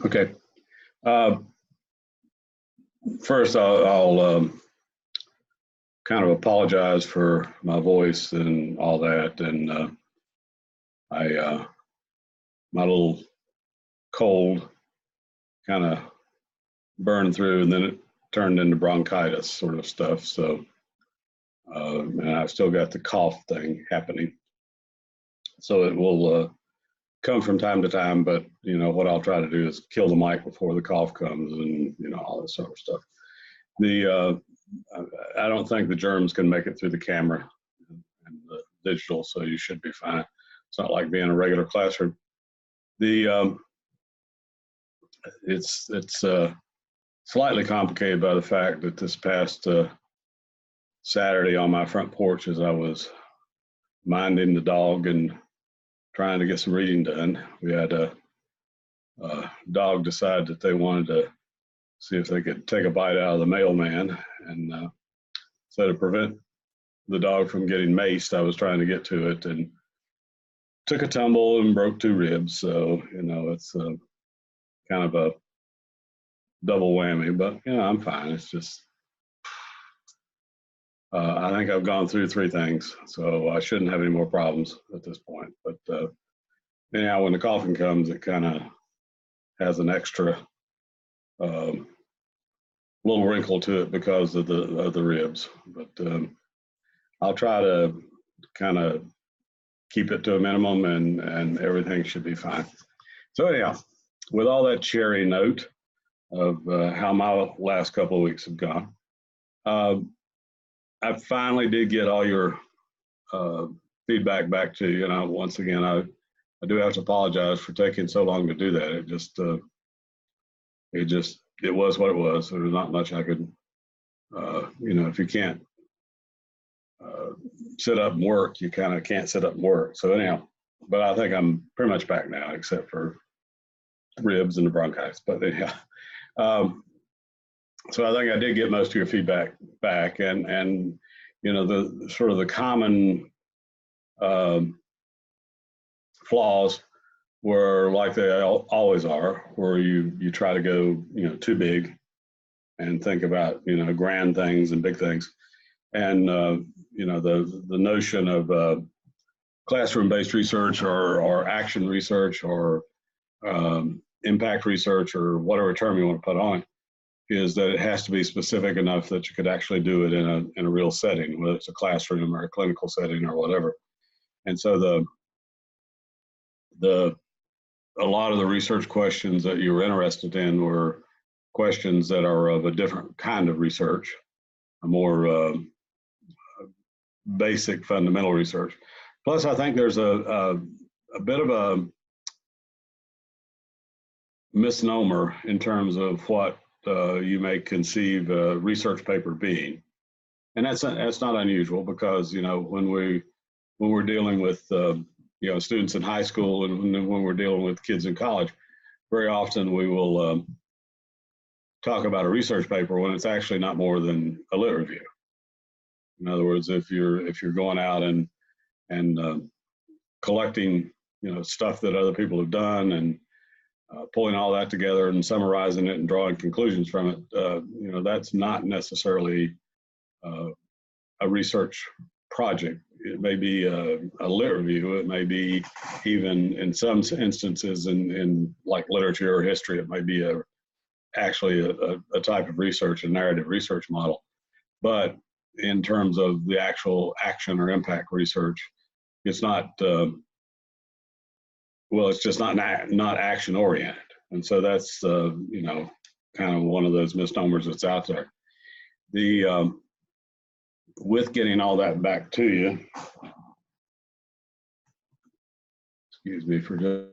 Okay. Uh, First, I'll kind of apologize for my voice and all that. And my little cold kind of burned through, and then it turned into bronchitis sort of stuff. So, and I've still got the cough thing happening. So it will come from time to time, but what I'll try to do is kill the mic before the cough comes, and all this sort of stuff. I don't think the germs can make it through the camera and the digital, so you should be fine. It's not like being in a regular classroom. It's slightly complicated by the fact that this past Saturday on my front porch, as I was minding the dog and trying to get some reading done, we had a dog decide that they wanted to see if they could take a bite out of the mailman. And so to prevent the dog from getting maced, I was trying to get to it and took a tumble and broke 2 ribs. So, it's kind of a double whammy, but I'm fine. It's just, I think I've gone through 3 things, so I shouldn't have any more problems at this point. But anyhow, when the coughing comes, it kind of has an extra little wrinkle to it because of the ribs. But I'll try to kind of keep it to a minimum, and everything should be fine. So anyhow, with all that cherry note of how my last couple of weeks have gone, I finally did get all your feedback back to you. And once again, I do have to apologize for taking so long to do that. It was what it was. There was not much I could, if you can't sit up and work, you kind of can't sit up and work. So anyhow, but I think I'm pretty much back now, except for ribs and the bronchitis. But anyhow, so I think I did get most of your feedback back, and the sort of the common flaws were like they always are, where you try to go too big and think about grand things and big things, and the notion of classroom-based research or action research or impact research, or whatever term you want to put on it, is that it has to be specific enough that you could actually do it in a real setting, whether it's a classroom or a clinical setting or whatever. And so a lot of the research questions that you were interested in were questions that are of a different kind of research, a more basic fundamental research. Plus, I think there's a bit of a misnomer in terms of what you may conceive a research paper being, and that's not unusual, because when we're dealing with students in high school, and when we're dealing with kids in college, very often we will talk about a research paper when it's actually not more than a lit review. In other words, if you're going out and collecting stuff that other people have done, and pulling all that together and summarizing it and drawing conclusions from it, that's not necessarily a research project. It may be a lit review. It may be, even in some instances in like literature or history, it might be actually a type of research, a narrative research model. But in terms of the actual action or impact research, it's not, it's just not action oriented. And so that's, kind of one of those misnomers that's out there. With getting all that back to you, excuse me for just,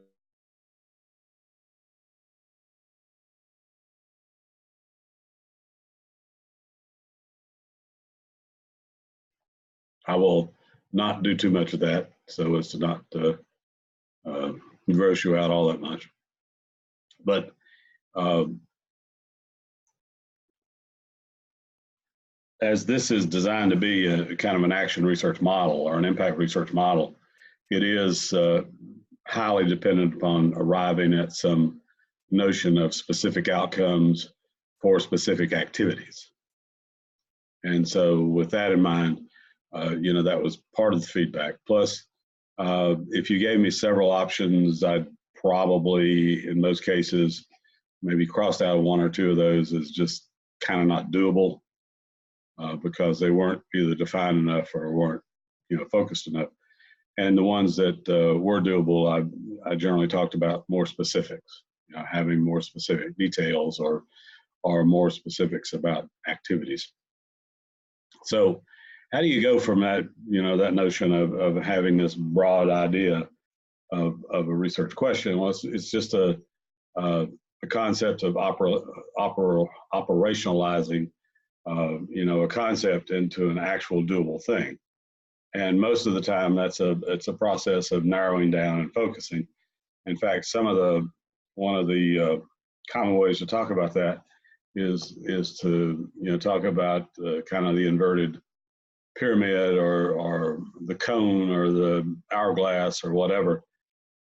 I will not do too much of that so as to not gross you out all that much. But as this is designed to be a kind of an action research model or an impact research model, it is highly dependent upon arriving at some notion of specific outcomes for specific activities. And so with that in mind, that was part of the feedback. Plus, if you gave me several options, I'd probably, in most cases, maybe crossed out one or two of those as just kind of not doable because they weren't either defined enough or weren't, focused enough. And the ones that were doable, I generally talked about more specifics, having more specific details or more specifics about activiits. So how do you go from that, that notion of having this broad idea of a research question? Well, it's just a concept of operationalizing, a concept into an actual doable thing. And most of the time, it's a process of narrowing down and focusing. In fact, one of the common ways to talk about that is to talk about kind of the inverted pyramid or the cone or the hourglass or whatever.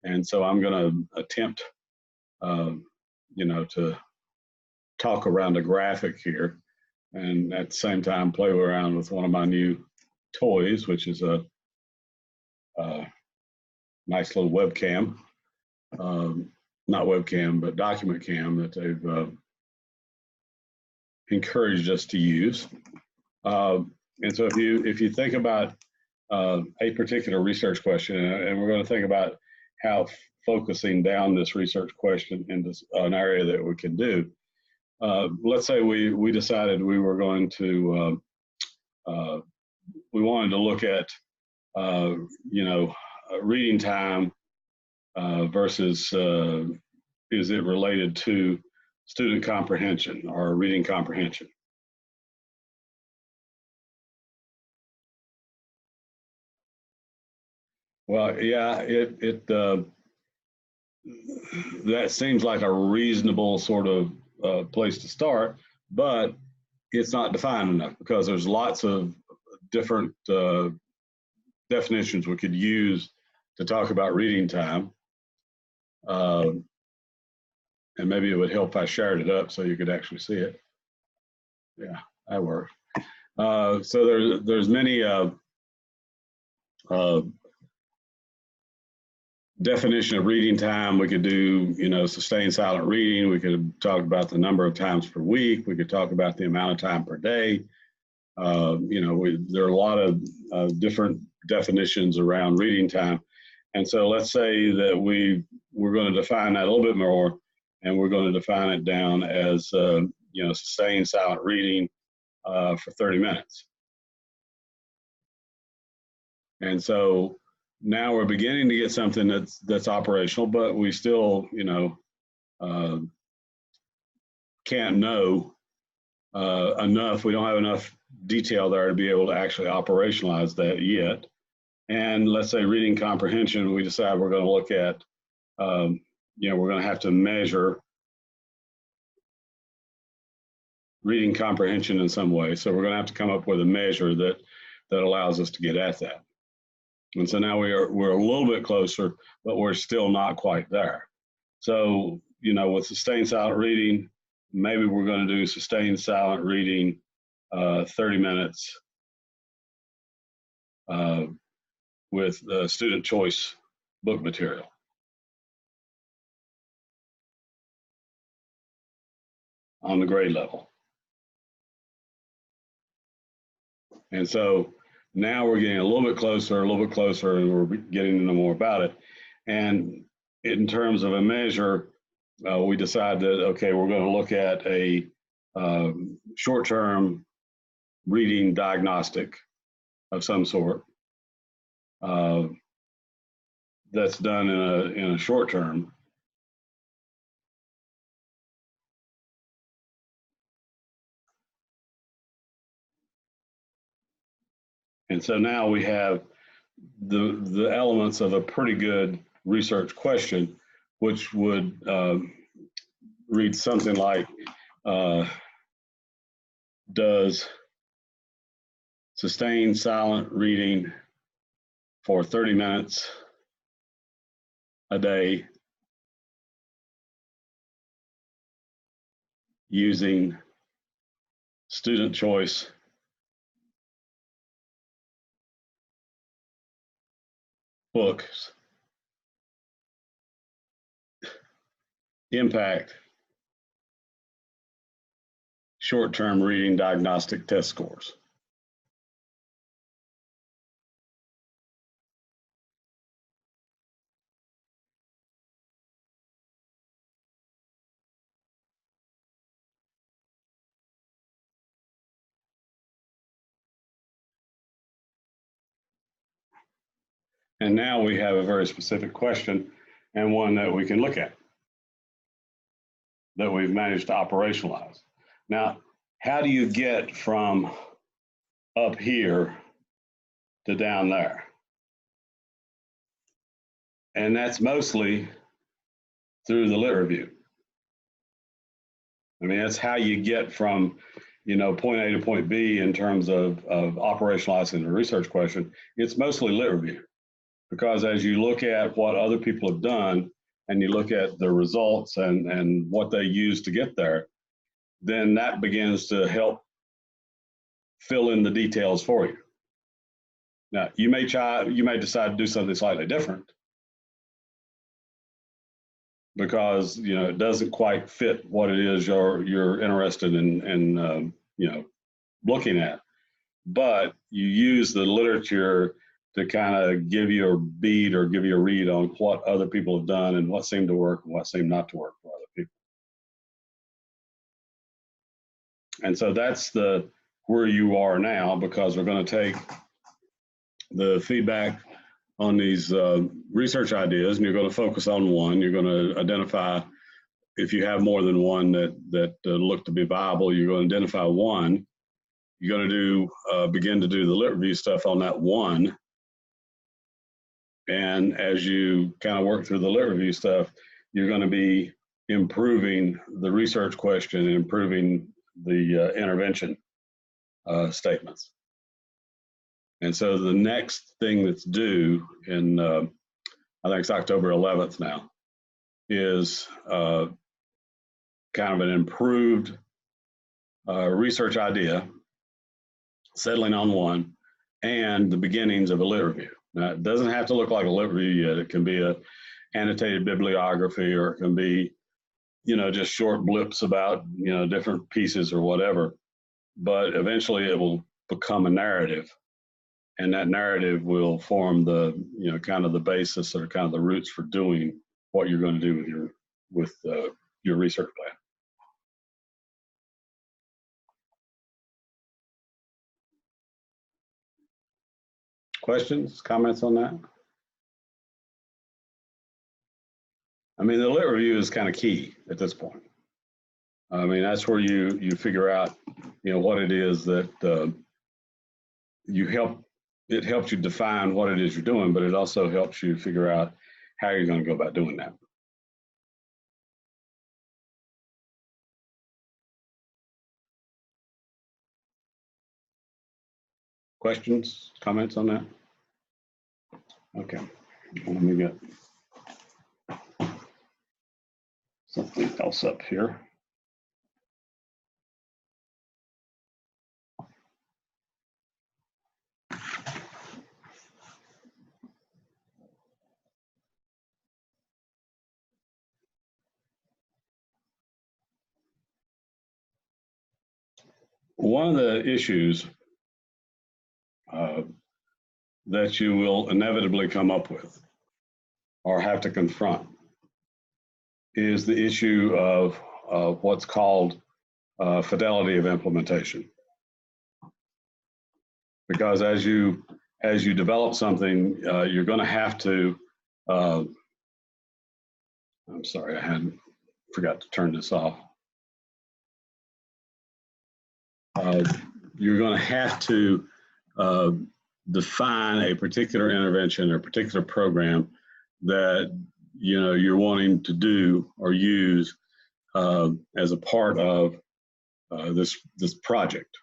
And so I'm going to attempt to talk around a graphic here, and at the same time play around with one of my new toys, which is a nice little webcam, not webcam, but document cam that they've encouraged us to use. And so if you think about a particular research question, and we're going to think about how focusing down this research question into an area that we can do. Let's say we decided we were going to we wanted to look at reading time versus is it related to student comprehension or reading comprehension? Well, yeah, that seems like a reasonable sort of place to start, but it's not defined enough because there's lots of different definitions we could use to talk about reading time. And maybe it would help if I shared it up so you could actually see it. Yeah, that works. So there's many definition of reading time. We could do, sustained silent reading. We could talk about the number of times per week. We could talk about the amount of time per day. There are a lot of different definitions around reading time. And so let's say that we're going to define that a little bit more, and we're going to define it down as, sustained silent reading for 30 minutes. And so now we're beginning to get something that's operational, but we still, can't know enough. We don't have enough detail there to be able to actually operationalize that yet. And let's say reading comprehension, we decide we're going to look at, we're going to have to measure reading comprehension in some way. So we're going to have to come up with a measure that allows us to get at that. And so now we're a little bit closer, but we're still not quite there. So, with sustained silent reading, maybe we're going to do sustained silent reading 30 minutes with student choice book material. On the grade level. And so now we're getting a little bit closer, and we're getting to know more about it. And in terms of a measure, we decide that, okay, we're going to look at a short-term reading diagnostic of some sort that's done in a short term. And so now we have the elements of a pretty good research question, which would read something like, does sustained silent reading for 30 minutes a day using student choice books impact short-term reading diagnostic test scores? And now we have a very specific question and one that we can look at, that we've managed to operationalize. Now, how do you get from up here to down there? And that's mostly through the lit review. I mean, that's how you get from, you know, point A to point B in terms of operationalizing the research question. It's mostly lit review, because as you look at what other people have done and you look at the results and what they use to get there, then that begins to help fill in the details for you. Now, you may decide to do something slightly different because, you know, it doesn't quite fit what it is you're interested in you know, looking at. But you use the literature to kind of give you a beat or give you a read on what other people have done and what seemed to work and what seemed not to work for other people. And so that's where you are now, because we're going to take the feedback on these research ideas, and you're going to focus on one. You're going to identify, if you have more than one that look to be viable, you're going to identify one. You're going to begin to do the lit review stuff on that one. And as you kind of work through the lit review stuff, you're going to be improving the research question and improving the intervention statements. And so the next thing that's due in, I think it's October 11th now, is kind of an improved research idea, settling on one, and the beginnings of a lit review. Now, it doesn't have to look like a lit review yet. It can be a annotated bibliography, or it can be, you know, just short blips about, you know, different pieces or whatever. But eventually it will become a narrative, and that narrative will form the, you know, kind of the basis or kind of the roots for doing what you're going to do with your research plan. Questions, comments on that? I mean, the lit review is kind of key at this point. I mean, that's where you figure out, you know, what it is that it helps you define what it is you're doing, but it also helps you figure out how you're going to go about doing that. Questions, comments on that? Okay, let me get something else up here. One of the issues that you will inevitably come up with or have to confront is the issue of what's called fidelity of implementation. Because as you develop something, you're going to have to, I'm sorry, I forgot to turn this off. You're going to have to define a particular intervention or particular program that, you know, you're wanting to do or use as a part of this project.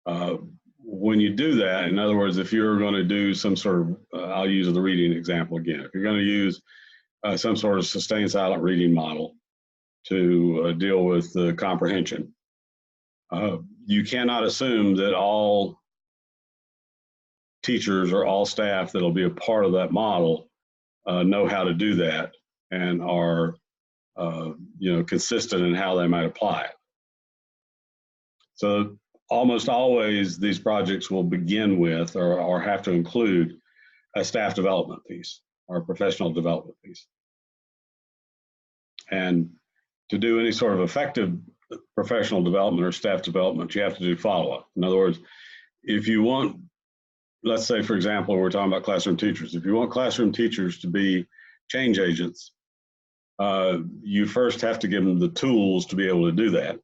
When you do that, in other words, if you're going to do some sort of, I'll use the reading example again. If you're going to use some sort of sustained silent reading model to deal with the comprehension. You cannot assume that all teachers or all staff that'll be a part of that model know how to do that and are consistent in how they might apply it. So almost always these projects will begin with or have to include a staff development piece or a professional development piece. And to do any sort of effective professional development or staff development, you have to do follow-up. In other words, if you want, let's say, for example, we're talking about classroom teachers. If you want classroom teachers to be change agents, you first have to give them the tools to be able to do that.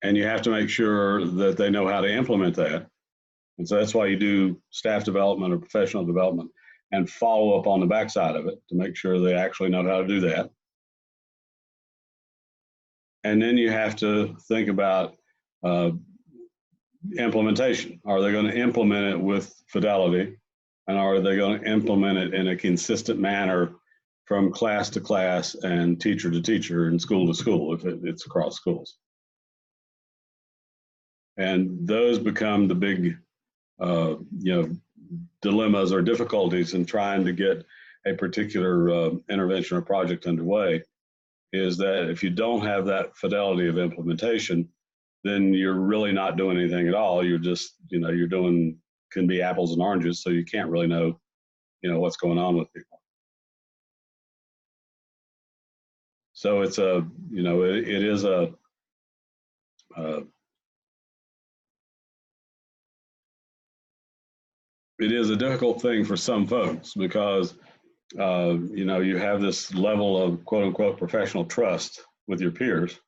And you have to make sure that they know how to implement that. And so that's why you do staff development or professional development and follow up on the backside of it to make sure they actually know how to do that. And then you have to think about implementation. Are they going to implement it with fidelity? And are they going to implement it in a consistent manner from class to class and teacher to teacher and school to school if it's across schools? And those become the big, dilemmas or difficulties in trying to get a particular intervention or project underway, is that if you don't have that fidelity of implementation, then you're really not doing anything at all. You're just, you're doing, can be apples and oranges, so you can't really know, what's going on with people. So it's a, it is a, it is a difficult thing for some folks because, you have this level of quote unquote professional trust with your peers.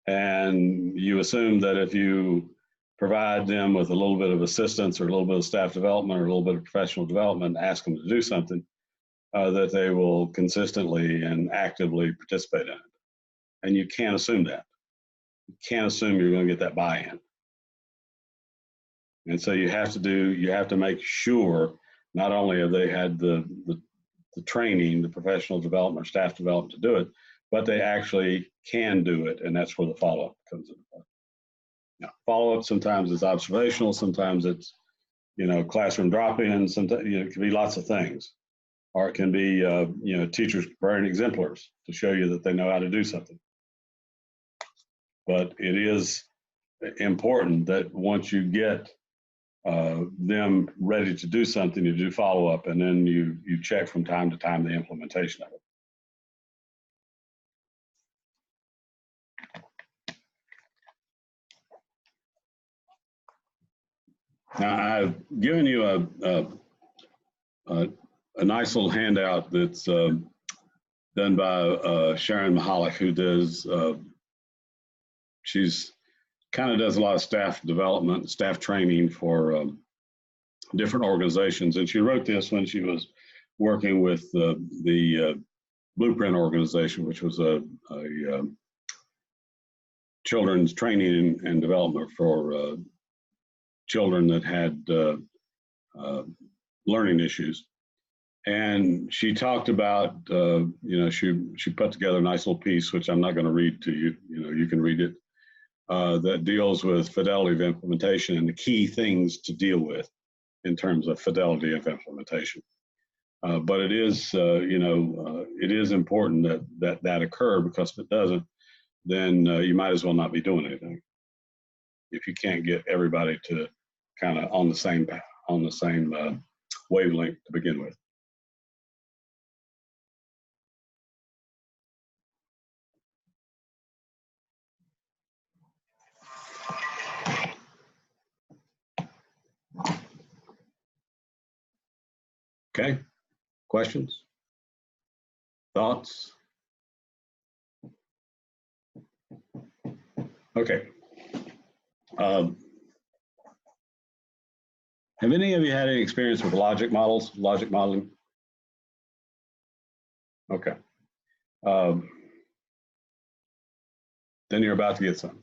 And you assume that if you provide them with a little bit of assistance or a little bit of staff development or a little bit of professional development, ask them to do something, that they will consistently and actively participate in it. And you can't assume that. You can't assume you're going to get that buy-in. And so you have to make sure not only have they had the training, the professional development or staff development to do it, but they actually can do it, and that's where the follow-up comes into play. Now, follow-up sometimes is observational, sometimes it's, classroom drop-in, sometimes, it can be lots of things. Or it can be, teachers preparing exemplars to show you that they know how to do something. But it is important that once you get them ready to do something, you do follow-up, and then you check from time to time the implementation of it. Now, I've given you a nice little handout that's done by Sharon Mahalik, who does, she's kind of does a lot of staff development, staff training for different organizations. And she wrote this when she was working with the Blueprint organization, which was a children's training and development for children that had learning issues. And she talked about, she put together a nice little piece, which I'm not going to read to you, you can read it, that deals with fidelity of implementation and the key things to deal with in terms of fidelity of implementation. But it is, it is important that occur, because if it doesn't, then you might as well not be doing anything. If you can't get everybody to kind of on the same wavelength to begin with. Okay, questions, thoughts? Okay. Have any of you had any experience with logic modeling? Okay. Then you're about to get some.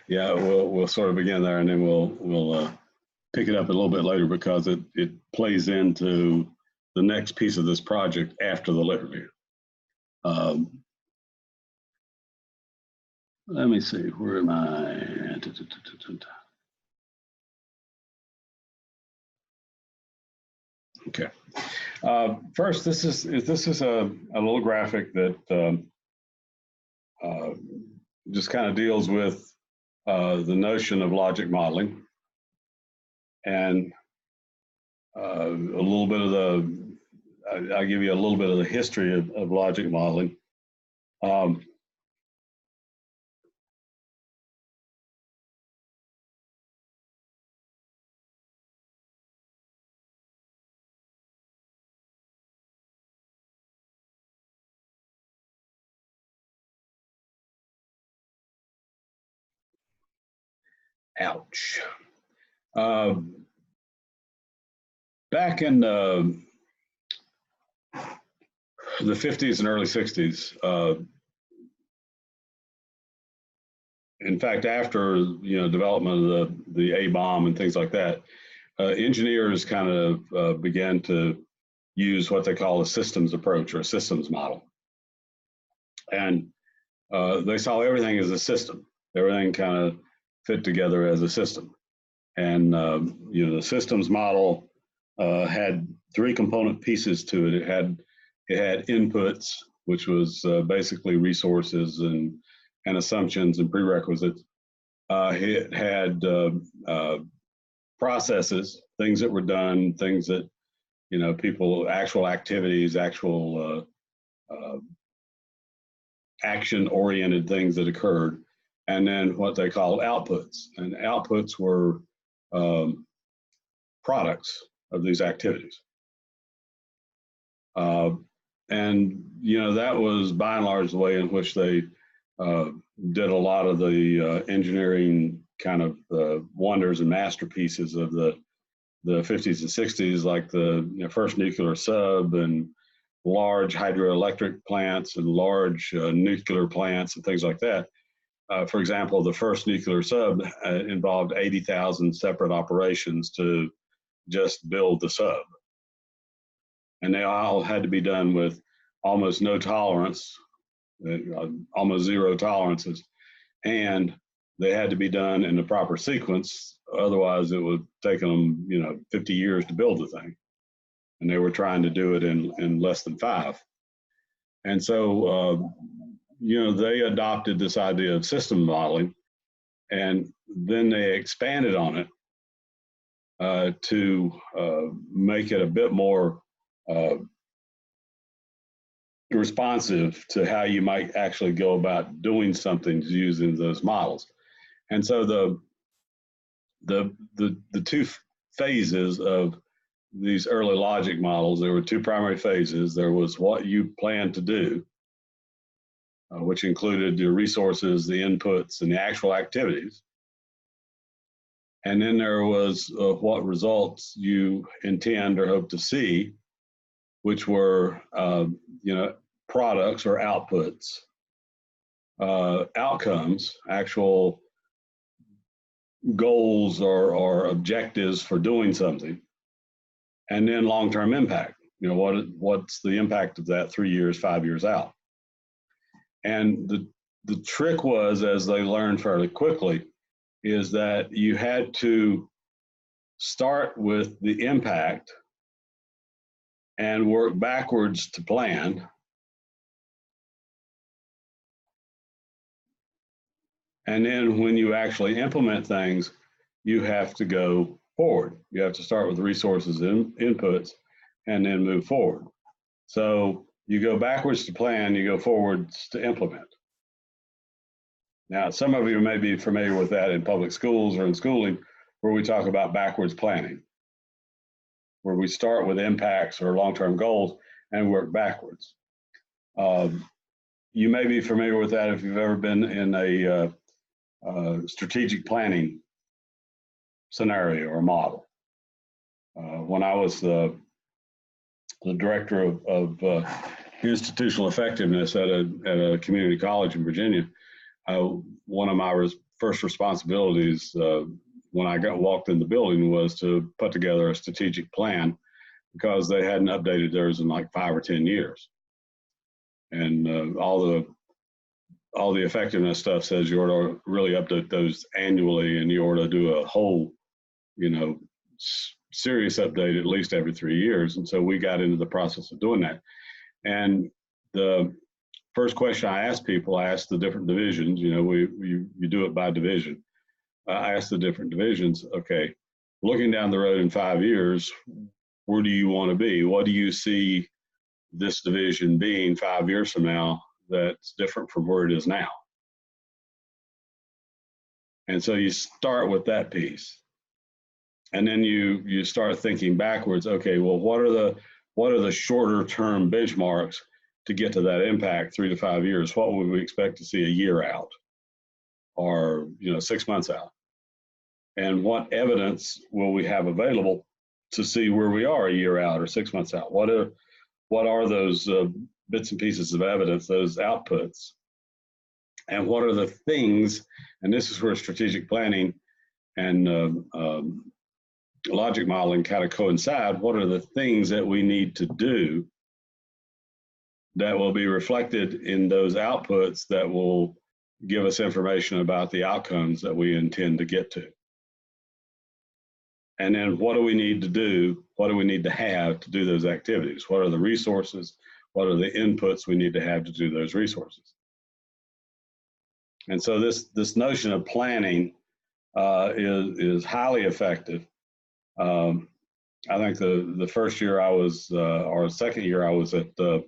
Yeah, we'll sort of begin there, and then we'll pick it up a little bit later, because it plays into the next piece of this project after the lit review. Um, let me see, where am I? Okay. First, this is a little graphic that just kind of deals with the notion of logic modeling, and a little bit of I'll give you a little bit of the history of logic modeling. Ouch. Back in the 50s and early 60s, in fact, after development of the A bomb and things like that, engineers kind of began to use what they call a systems approach or a systems model, and they saw everything as a system. Everything kind of fit together as a system, and the systems model had three component pieces to it. It had inputs, which was basically resources and assumptions and prerequisites. It had processes, things that were done, things that people, actual activities, actual action-oriented things that occurred, and then what they called outputs. And outputs were products of these activities. And that was by and large the way in which they did a lot of the engineering kind of wonders and masterpieces of the 50s and 60s, like the first nuclear sub and large hydroelectric plants and large nuclear plants and things like that. For example, the first nuclear sub involved 80,000 separate operations to just build the sub. And they all had to be done with almost no tolerance, almost zero tolerances, and they had to be done in the proper sequence. Otherwise, it would take them, 50 years to build the thing, and they were trying to do it in less than 5. And so, they adopted this idea of system modeling, and then they expanded on it to make it a bit more responsive to how you might actually go about doing something using those models. And so the two phases of these early logic models, there were two primary phases. There was what you plan to do, which included your resources, the inputs, and the actual activities. And then there was what results you intend or hope to see, which were products or outputs, outcomes, actual goals or objectives for doing something, and then long-term impact. What's the impact of that 3 years, 5 years out? And the trick was, as they learned fairly quickly, is that you had to start with the impact and work backwards to plan. And then when you actually implement things, you have to go forward. You have to start with resources and inputs and then move forward. So you go backwards to plan, you go forwards to implement. Now, some of you may be familiar with that in public schools or in schooling, where we talk about backwards planning, where we start with impacts or long-term goals and work backwards. You may be familiar with that if you've ever been in a strategic planning scenario or model. When I was the director of institutional effectiveness at a community college in Virginia, one of my first responsibilities when I walked in the building was to put together a strategic plan, because they hadn't updated theirs in like 5 or 10 years. and all the effectiveness stuff says you ought to really update those annually, and you ought to do a whole, you know, serious update at least every 3 years. And so we got into the process of doing that. And the first question I asked people, I asked the different divisions, you know, you do it by division. I asked the different divisions, okay, looking down the road in 5 years, where do you want to be? What do you see this division being 5 years from now that's different from where it is now? And so you start with that piece. And then you start thinking backwards, okay, well, what are the shorter term benchmarks to get to that impact 3 to 5 years? What would we expect to see a year out, or 6 months out? And what evidence will we have available to see where we are a year out or 6 months out? What are those bits and pieces of evidence, those outputs? And what are the things, and this is where strategic planning and logic modeling kind of coincide, what are the things that we need to do that will be reflected in those outputs that will give us information about the outcomes that we intend to get to? And then what do we need to do? What do we need to have to do those activities? What are the resources? What are the inputs we need to have to do those resources? And so this notion of planning is highly effective. I think the first year I was, or second year I was at the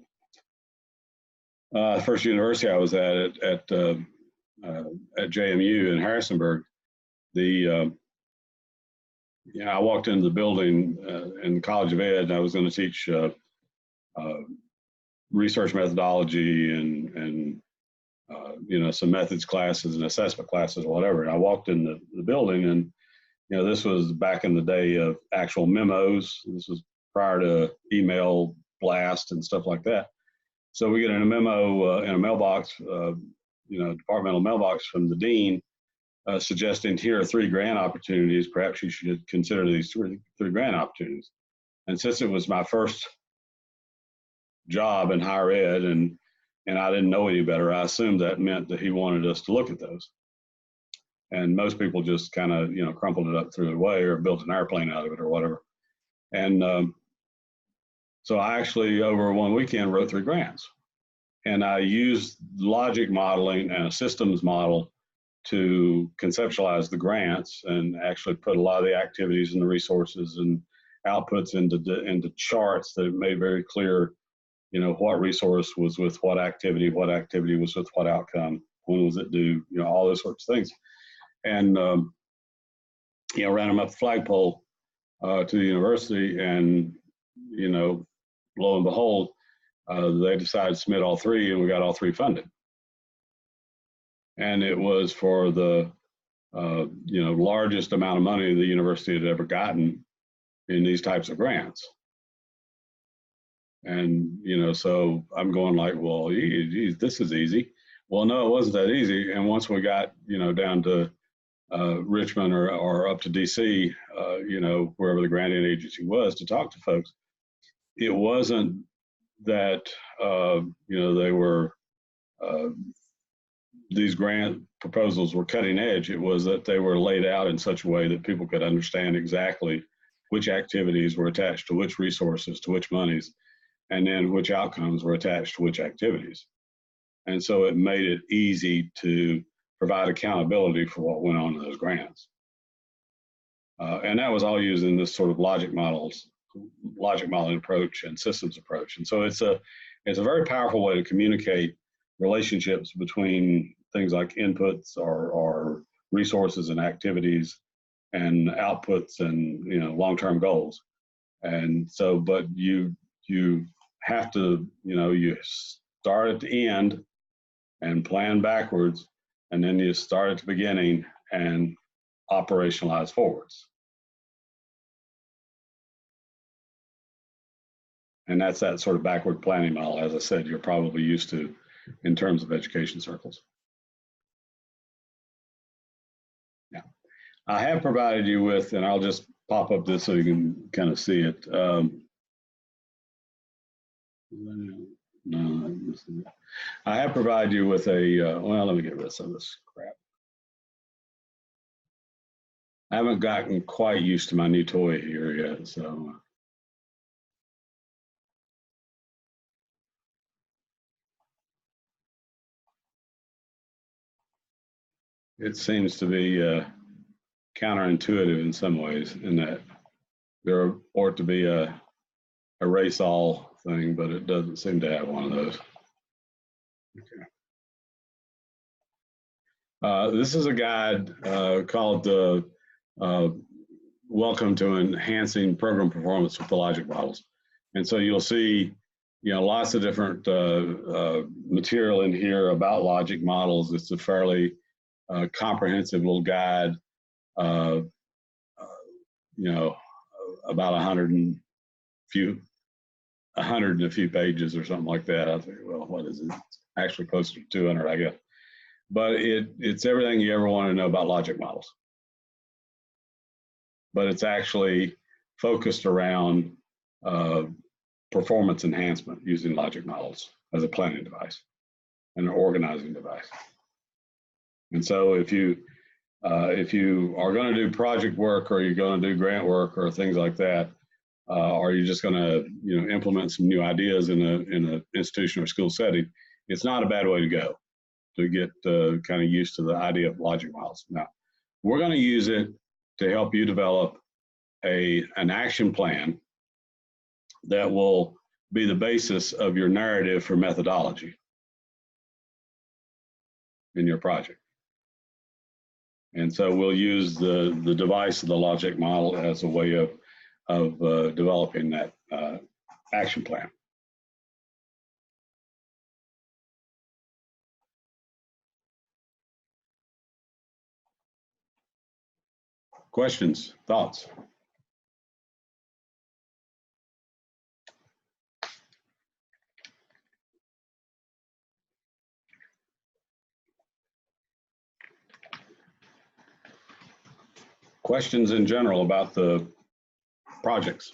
first university I was at JMU in Harrisonburg. I walked into the building in the College of Ed, and I was going to teach research methodology and some methods classes and assessment classes or whatever. And I walked in the building, and this was back in the day of actual memos. This was prior to email blast and stuff like that. So we get in a memo in a mailbox, departmental mailbox from the dean, suggesting here are 3 grant opportunities. Perhaps you should consider these three grant opportunities. And since it was my first job in higher ed, and I didn't know any better, I assumed that meant that he wanted us to look at those. And most people just kind of, crumpled it up, threw it away, or built an airplane out of it or whatever. And so I actually, over one weekend, wrote 3 grants. And I used logic modeling and a systems model to conceptualize the grants, and actually put a lot of the activities and the resources and outputs into charts that made very clear, what resource was with what activity was with what outcome, when was it due, all those sorts of things. And, ran them up the flagpole to the university, and, lo and behold, they decided to submit all 3, and we got all 3 funded. And it was for the, largest amount of money the university had ever gotten in these types of grants. And, so I'm going like, well, geez, this is easy. Well, no, it wasn't that easy. And once we got, down to Richmond or up to DC, wherever the granting agency was, to talk to folks, it wasn't that, they were, these grant proposals were cutting edge. It was that they were laid out in such a way that people could understand exactly which activities were attached to which resources, to which monies, and then which outcomes were attached to which activities. And so it made it easy to provide accountability for what went on in those grants. And that was all using this sort of logic modeling approach and systems approach. And so it's a very powerful way to communicate relationships between things like inputs or resources and activities, and outputs and long-term goals. And so, but you have to you start at the end and plan backwards, and then you start at the beginning and operationalize forwards. And that's that sort of backward planning model, as I said, you're probably used to in terms of education circles. Yeah, I have provided you with, and I'll just pop up this so you can kind of see it. No, this is it. I have provided you with a, well, let me get rid of some of this crap. I haven't gotten quite used to my new toy here yet, so. It seems to be counterintuitive in some ways in that there ought to be a erase all thing, but it doesn't seem to have one of those. Okay. This is a guide called Welcome to Enhancing Program Performance with the Logic Models. And so you'll see, you know, lots of different material in here about logic models. It's a fairly comprehensive little guide, you know, about 100 and a few pages or something like that. I think, well, what is it? It's actually closer to 200, I guess. But it's everything you ever want to know about logic models. But it's actually focused around performance enhancement using logic models as a planning device and an organizing device. And so if you are going to do project work, or you're going to do grant work or things like that, or you're just going to, you know, implement some new ideas in an institution or school setting, it's not a bad way to go to get kind of used to the idea of logic models. Now, we're going to use it to help you develop an action plan that will be the basis of your narrative for methodology in your project. And so we'll use the device of the logic model as a way of developing that action plan. Questions, thoughts? Questions in general about the projects?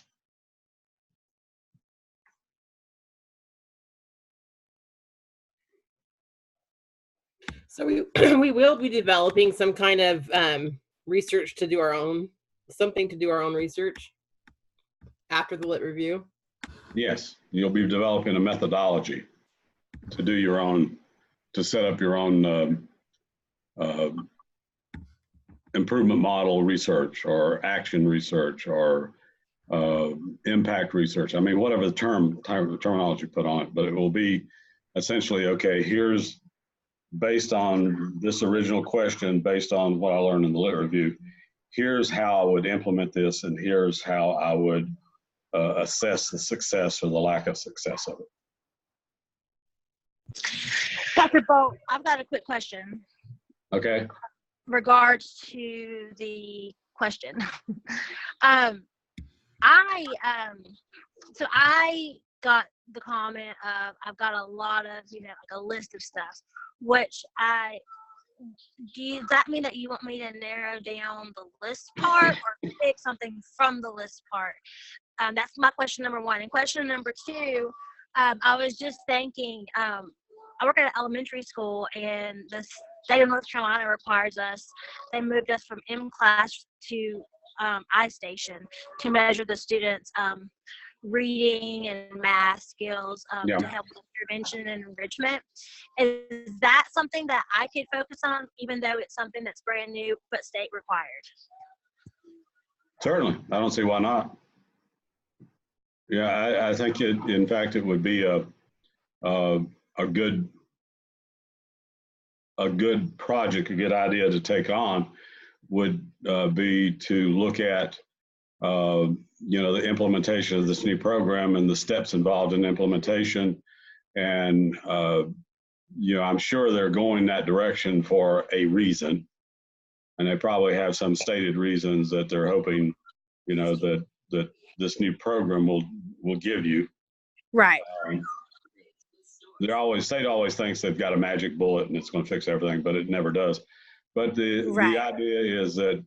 So we we will be developing some kind of research to do our own, something to do our own research after the lit review. Yes, you'll be developing a methodology to do your own, to set up your own improvement model research or action research or impact research. I mean, whatever the terminology put on it, but it will be essentially, okay, here's, based on this original question, based on what I learned in the lit review, here's how I would implement this, and here's how I would assess the success or the lack of success of it. Dr. Bolt, I've got a quick question. Okay. Regards to the question. So I got the comment of, I've got a lot of, you know, like a list of stuff, which does that mean that you want me to narrow down the list part or pick something from the list part? That's my question number one. And question number two, I was just thinking, I work at an elementary school, and the state of North Carolina requires us, they moved us from M-class to I-station to measure the students' reading and math skills to help with intervention and enrichment. Is that something that I could focus on, even though it's something that's brand new but state required? Certainly, I don't see why not. Yeah, I think it, in fact, it would be a good project, a good idea to take on would be to look at you know, the implementation of this new program and the steps involved in implementation. And you know, I'm sure they're going that direction for a reason, and they probably have some stated reasons that they're hoping, you know, that this new program will give you. Right. State always thinks they've got a magic bullet and it's going to fix everything, but it never does. But the idea is that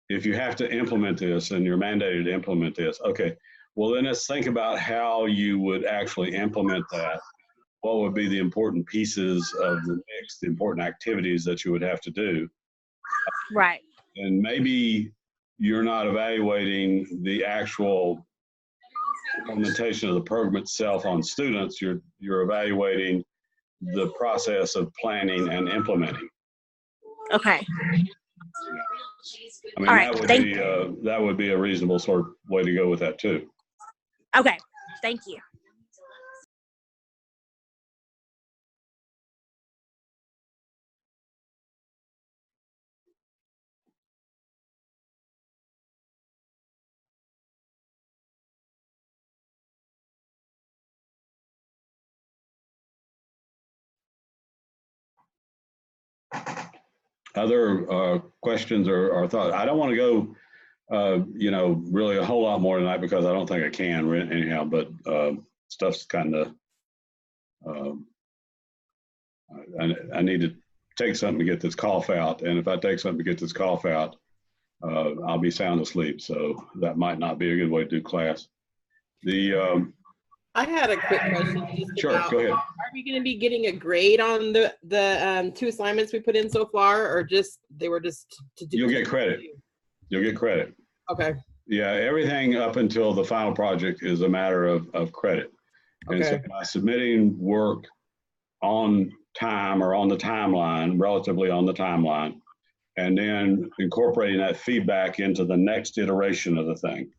if you have to implement this and you're mandated to implement this, okay, well then let's think about how you would actually implement that what would be the important pieces of the mix, the important activities that you would have to do. Right. And maybe you're not evaluating the actual implementation of the program itself on students. You're evaluating the process of planning and implementing. Okay. I mean, All right, that would be a reasonable sort of way to go with that too. Okay. Thank you. Other questions or thoughts? I don't want to go, really a whole lot more tonight because I don't think I can anyhow, but stuff's kind of, I need to take something to get this cough out. And if I take something to get this cough out, I'll be sound asleep. So that might not be a good way to do class. I had a quick question. Sure, go ahead. Are we going to be getting a grade on the 2 assignments we put in so far, or they were just to do? You'll get credit. You'll get credit. Okay. Yeah, everything up until the final project is a matter of credit. And so by submitting work on time or on the timeline, relatively on the timeline, and then incorporating that feedback into the next iteration of the thing,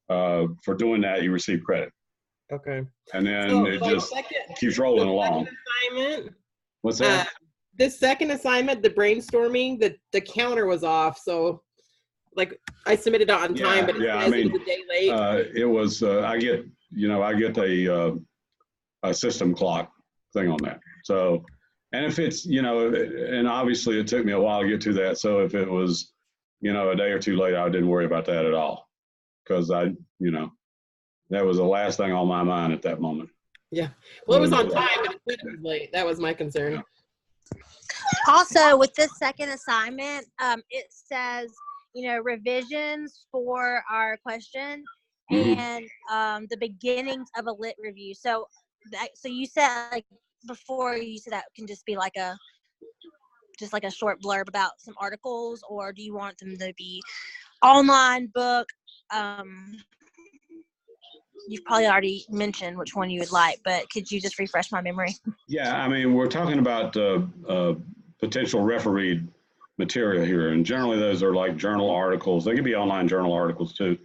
for doing that, you receive credit. Okay. And then it just keeps rolling along. Assignment, What's that? This second assignment, the brainstorming, the counter was off. So like I submitted it on time, but I mean, it was a day late. it was, I get a system clock thing on that. So, and if it's, and obviously it took me a while to get to that. So if it was, a day or two late, I didn't worry about that at all. Because that was the last thing on my mind at that moment. Yeah. Well, it was on time, but it was late. That was my concern. Yeah. Also, with this second assignment, it says, revisions for our question and the beginnings of a lit review. So you said, like, before you said that can just be like a short blurb about some articles, or do you want them to be online book? You've probably already mentioned which one you would like, but could you just refresh my memory? Yeah, I mean, we're talking about potential refereed material here, and generally those are like journal articles. They can be online journal articles too.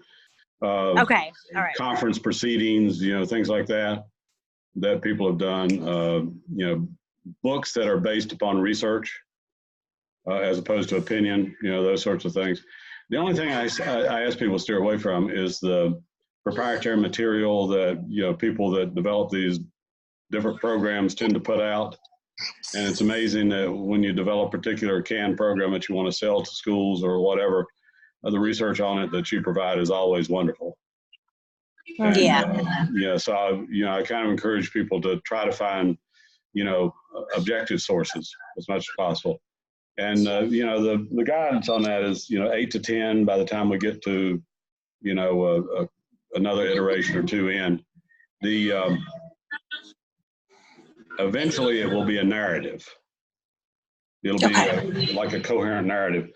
Okay, all right. Conference proceedings, things like that people have done. Books that are based upon research as opposed to opinion. Those sorts of things. The only thing I ask people to steer away from is the proprietary material that people that develop these different programs tend to put out. And it's amazing that when you develop a particular canned program that you want to sell to schools or whatever, the research on it that you provide is always wonderful. And, so I kind of encourage people to try to find objective sources as much as possible. And the guidance on that is 8 to 10 by the time we get to another iteration or two in. Eventually it will be a narrative. It'll be like a coherent narrative.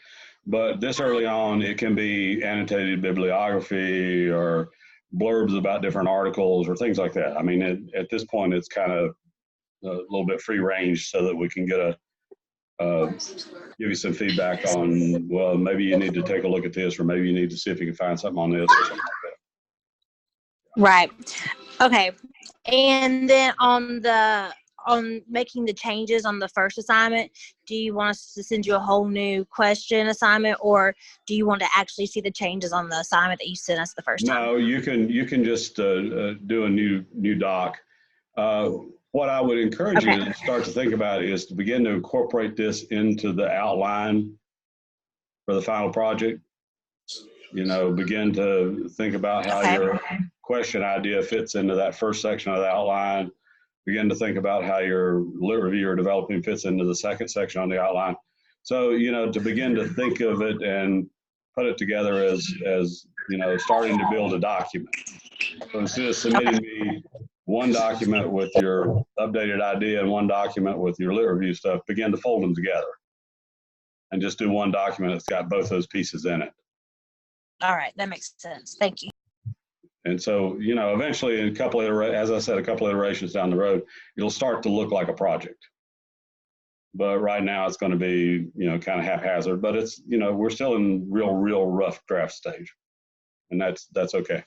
But this early on, it can be annotated bibliography or blurbs about different articles or things like that. I mean, at this point, it's kind of a little bit free range so that we can get give you some feedback on, well, maybe you need to take a look at this, or maybe you need to see if you can find something on this or something like that. Right. Okay. And then on making the changes on the first assignment, do you want us to send you a whole new question assignment, or do you want to actually see the changes on the assignment that you sent us the first time? No, you can just do a new doc. What I would encourage you to start to think about is to begin to incorporate this into the outline for the final project. Begin to think about how your question idea fits into that first section of the outline. Begin to think about how your lit review you're developing fits into the second section on the outline. So, to begin to think of it and put it together as you know, starting to build a document. So instead of submitting me one document with your updated idea and one document with your lit review stuff, begin to fold them together and just do one document that's got both those pieces in it. All right, that makes sense. Thank you. And so, you know, eventually in a couple of, as I said, a couple of iterations down the road, it'll start to look like a project. But right now it's going to be, you know, kind of haphazard, but it's, you know, we're still in real rough draft stage, and that's okay.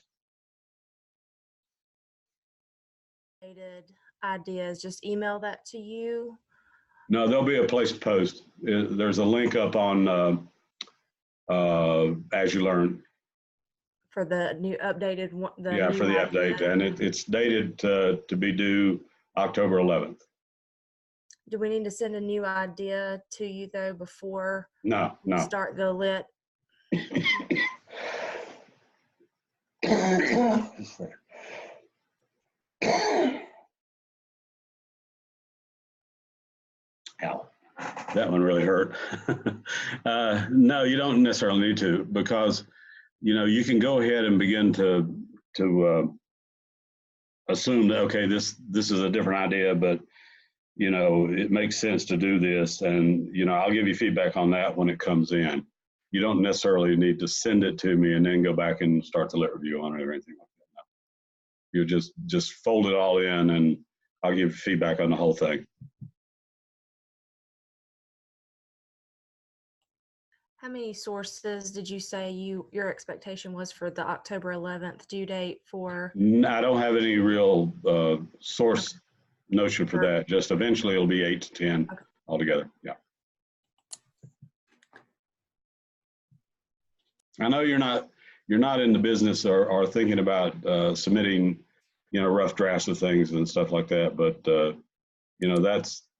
Ideas, just email that to you. No, there'll be a place to post. There's a link up on As You Learn. For the new updated one. Yeah, for the update, and it's dated to be due October 11th. Do we need to send a new idea to you though before No. start the lit? Ow, that one really hurt. No, you don't necessarily need to, because you know, you can go ahead and begin to assume that, okay, this is a different idea, but you know, it makes sense to do this, and you know, I'll give you feedback on that when it comes in. You don't necessarily need to send it to me and then go back and start the lit review on it or anything like that. No. You just fold it all in, and I'll give you feedback on the whole thing. How many sources did you say your expectation was for the October 11th due date for? I don't have any real source notion for that. Just eventually it'll be 8 to 10 altogether. Yeah. I know you're not in the business or thinking about submitting, you know, rough drafts of things and stuff like that, but you know,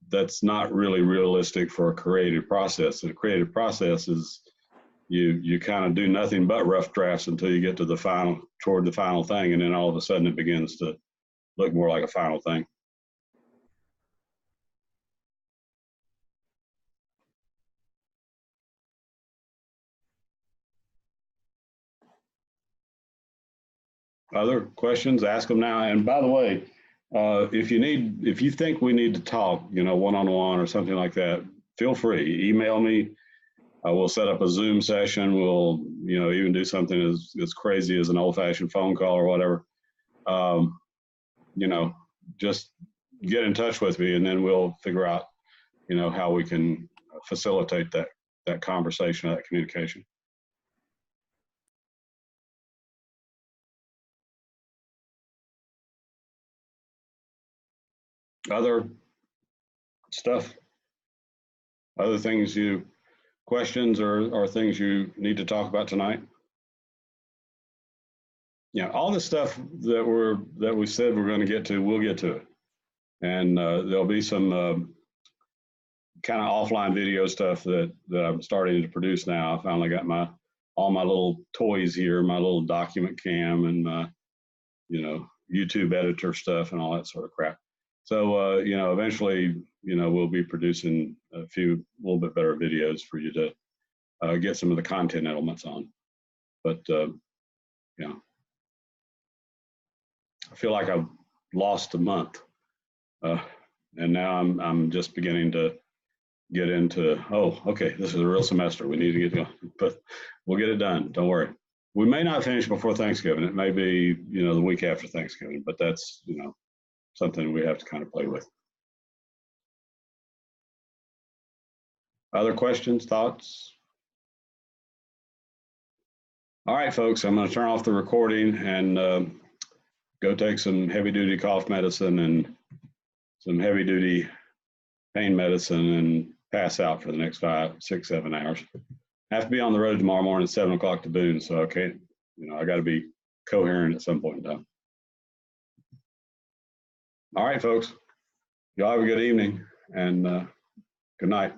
that's not really realistic for a creative process. The creative process is you kind of do nothing but rough drafts until you get to toward the final thing, and then all of a sudden it begins to look more like a final thing. Other questions, ask them now. And by the way, if you think we need to talk, you know, one-on-one or something like that, feel free, email me. We'll set up a Zoom session. We'll, you know, even do something as crazy as an old-fashioned phone call or whatever. You know, just get in touch with me, and then we'll figure out, you know, how we can facilitate that conversation, that communication. Other stuff, other things questions or things you need to talk about tonight? Yeah, all the stuff that we said we're going to get to, we'll get to it. And there'll be some kind of offline video stuff that I'm starting to produce now. I finally got all my little toys here, my little document cam and my, you know, YouTube editor stuff and all that sort of crap. So, you know, eventually, you know, we'll be producing a little bit better videos for you to get some of the content elements on. But, you know, I feel like I've lost a month. And now I'm just beginning to get into, oh, okay, this is a real semester. We need to get going, but we'll get it done. Don't worry. We may not finish before Thanksgiving. It may be, you know, the week after Thanksgiving, but that's, you know, something we have to kind of play with. Other questions, thoughts? All right, folks, I'm going to turn off the recording and go take some heavy duty cough medicine and some heavy duty pain medicine and pass out for the next 5, 6, 7 hours. I have to be on the road tomorrow morning at 7 o'clock to Boone, so I can't, you know, I got to be coherent at some point in time. All right, folks, y'all have a good evening and good night.